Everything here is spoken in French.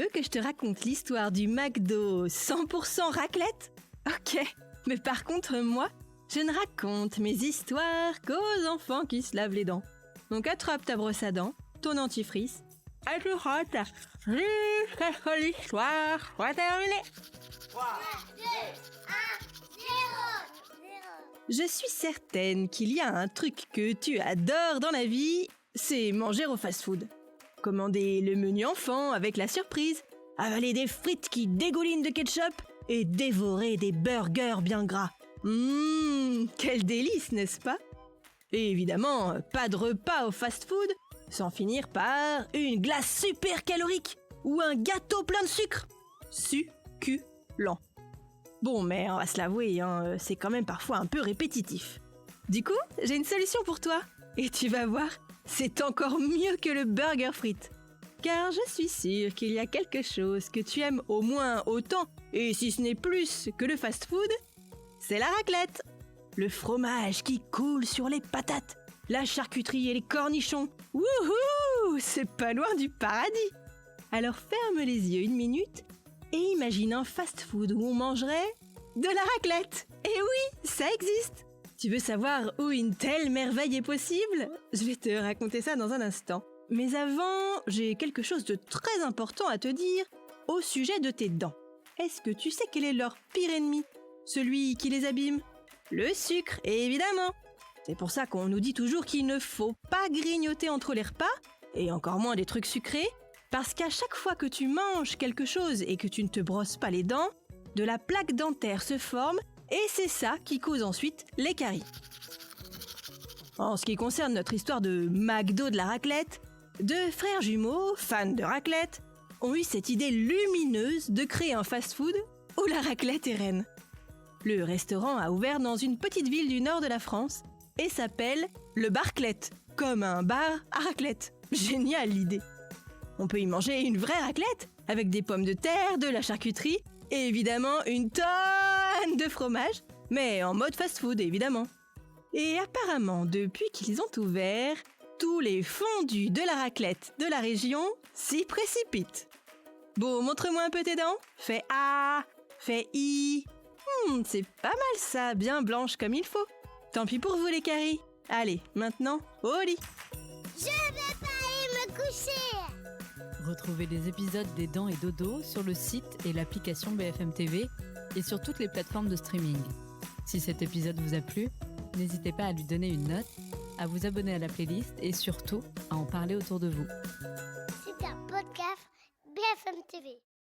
veux que je te raconte l'histoire du McDo 100% raclette? Ok, mais par contre, moi, je ne raconte mes histoires qu'aux enfants qui se lavent les dents. Donc attrape ta brosse à dents, ton dentifrice, et tu rates jusqu'à ce que l'histoire soit terminée. 3, 2, 1, 0. Je suis certaine qu'il y a un truc que tu adores dans la vie, c'est manger au fast-food. Commander le menu enfant avec la surprise, avaler des frites qui dégoulinent de ketchup et dévorer des burgers bien gras. Quel délice, n'est-ce pas? Et évidemment, pas de repas au fast-food sans finir par une glace super calorique ou un gâteau plein de sucre. Succulent. Bon, mais on va se l'avouer, c'est quand même parfois un peu répétitif. Du coup, j'ai une solution pour toi. Et tu vas voir, c'est encore mieux que le burger frites. Car je suis sûre qu'il y a quelque chose que tu aimes au moins autant, et si ce n'est plus que le fast-food, c'est la raclette. Le fromage qui coule sur les patates, la charcuterie et les cornichons. Wouhou! C'est pas loin du paradis. Alors ferme les yeux une minute et imagine un fast-food où on mangerait de la raclette. Et oui, ça existe. Tu veux savoir où une telle merveille est possible? Je vais te raconter ça dans un instant. Mais avant, j'ai quelque chose de très important à te dire au sujet de tes dents. Est-ce que tu sais quel est leur pire ennemi? Celui qui les abîme? Le sucre, évidemment. C'est pour ça qu'on nous dit toujours qu'il ne faut pas grignoter entre les repas, et encore moins des trucs sucrés, parce qu'à chaque fois que tu manges quelque chose et que tu ne te brosses pas les dents, de la plaque dentaire se forme et c'est ça qui cause ensuite les caries. En ce qui concerne notre histoire de McDo de la raclette, deux frères jumeaux, fans de raclette, ont eu cette idée lumineuse de créer un fast-food où la raclette est reine. Le restaurant a ouvert dans une petite ville du nord de la France et s'appelle le Barclette, comme un bar à raclette. Génial l'idée! On peut y manger une vraie raclette avec des pommes de terre, de la charcuterie et évidemment une tonne de fromage, mais en mode fast-food évidemment. Et apparemment, depuis qu'ils ont ouvert, tous les fondus de la raclette de la région s'y précipitent. Bon, montre-moi un peu tes dents. Fais A, fais I. C'est pas mal ça, bien blanche comme il faut. Tant pis pour vous les caries. Allez, maintenant, au lit. Je vais pas aller me coucher. Retrouvez les épisodes des Dents et Dodo sur le site et l'application BFM TV et sur toutes les plateformes de streaming. Si cet épisode vous a plu, n'hésitez pas à lui donner une note, à vous abonner à la playlist et surtout à en parler autour de vous. C'est un podcast BFM TV.